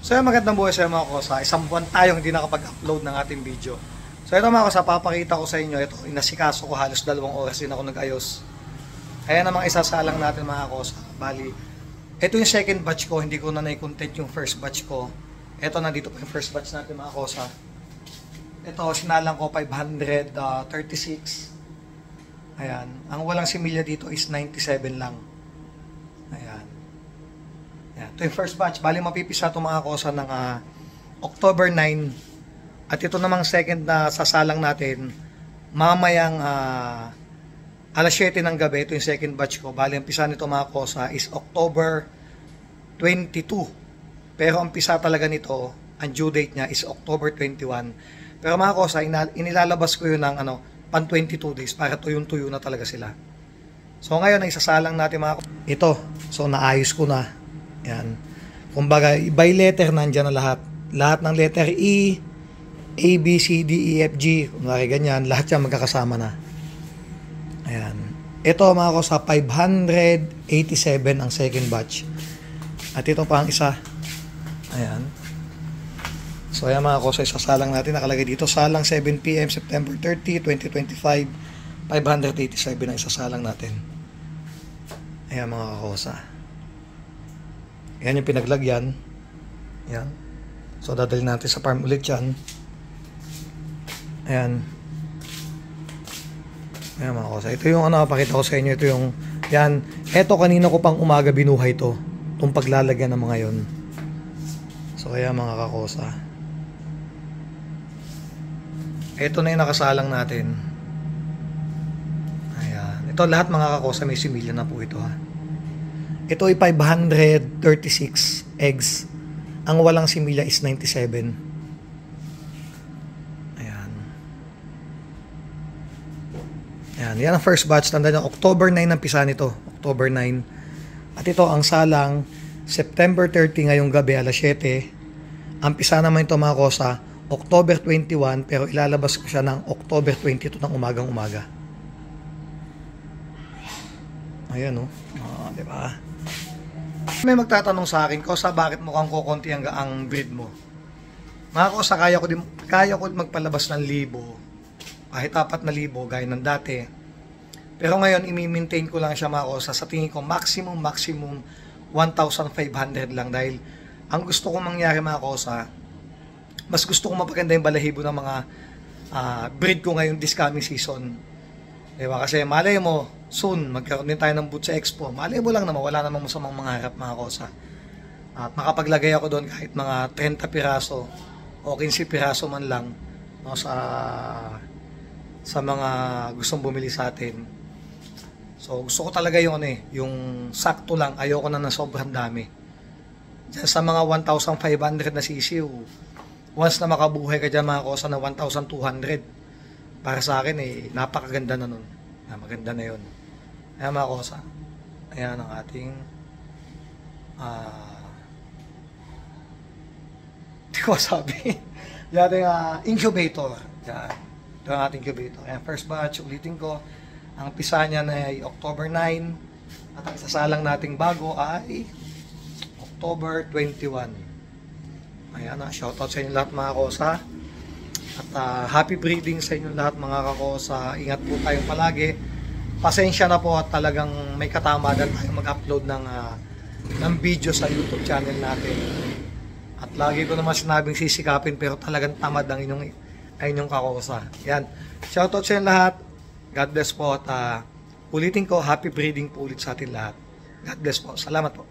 So yung magandang buhay sa mga kosa, isang buwan tayong hindi nakapag-upload ng ating video. So ito mga kosa, papakita ko sa inyo, ito, inasikaso ko halos 2 oras din ako nag-ayos. Kaya namang isasalang natin mga kosa. Bali, ito yung second batch ko, hindi ko na nai-content yung first batch ko. Ito na dito pa yung first batch natin mga kosa. Ito, sinalang ko 536. Ayan, ang walang similya dito is 97 lang. Ayan. Ito yung first batch. Bali mapipisa ito mga kosa ng October 9. At ito namang second na sasalang natin mamayang alas 7 ng gabi. Ito yung second batch ko. Bali ang pisa nito mga kosa is October 22. Pero ang pisa talaga nito, ang due date niya is October 21. Pero mga kosa, inilalabas ko yun ng pan 22 days para tuyong-tuyo na talaga sila. So ngayon ay sasalang natin mga kosa. Ito, so naayos ko na. Yan. Kumbaga, by letter nandiyan na lahat. Lahat ng letter E, A, B, C, D, E, F, G, kumbaga ganyan, lahat yan magkakasama na. Ayan. Ito mga kosa, 587 ang second batch. At ito pa ang isa. Ayan. So ayan mga kosa, isasalang natin. Nakalagay dito, salang 7 PM, September 30, 2025. 587 ang isasalang natin. Ayan mga kosa. Yan yung pinaglagyan. Yan. So, dadalhin natin sa farm ulit yan. Ayan. Ayan mga kosa. Ito yung pakita ko sa inyo. Ito yung, yan. Ito kanina ko pang umaga binuhay to. Itong paglalagyan ng mga yon. So, ayan mga kakosa. Ito na yung nakasalang natin. Ayan. Ito lahat mga kakosa may similya na po ito ha. Ito ay 536 eggs. Ang walang similya is 97. Ayan. Ayan. Yan ang first batch. Tandaan nyo, October 9 ang pisa nito. October 9. At ito ang salang September 30 ngayong gabi alas 7. Ang pisa naman ito mga kosa, October 21 pero ilalabas ko siya ng October 22 ng umagang-umaga. Ayan o. Diba? May magtatanong sa akin, Kosa, bakit mukhang kukunti ang breed mo? Mga Kosa, kaya ko magpalabas ng 1,000, kahit 4,000 gaya ng dati. Pero ngayon, i-maintain ko lang siya mga Kosa. Sa tingin ko, maximum 1,500 lang. Dahil, ang gusto kong mangyari mga Kosa, mas gusto kong mapaganda yung balahibo ng mga breed ko ngayon this coming season. Diba? Kasi malay mo, soon, magkaroon din tayo ng booth sa expo. Malay mo lang naman, wala namang masamang mangarap mga kosa. At makapaglagay ako doon kahit mga 30 piraso o 15 piraso man lang no, sa mga gustong bumili sa atin. So gusto ko talaga yung yung sakto lang, ayoko na ng sobrang dami. Diyan sa mga 1,500 na sisiw, once na makabuhay ka dyan mga kosa na 1,200, para sa akin napakaganda na nun. Maganda na yun. Ayan mga kosa. Ayan ang ating hindi ko sabi. Yung ating incubator. Yan. Ito ang ating incubator. Ayan, first batch, ulitin ko. Ang pisa niya na ay October 9. At ang sasalang nating bago ay October 21. Ayan, shoutout sa inyo lahat mga kosa. At happy breeding sa inyo lahat mga kakosa. Ingat po tayong palagi. Pasensya na po at talagang may katamadan tayo mag-upload ng video sa YouTube channel natin. At lagi ko naman sinabing sisikapin pero talagang tamad ang inyong kakosa. Yan. Shoutout sa inyo lahat. God bless po at ulitin ko, happy breeding po ulit sa atin lahat. God bless po. Salamat po.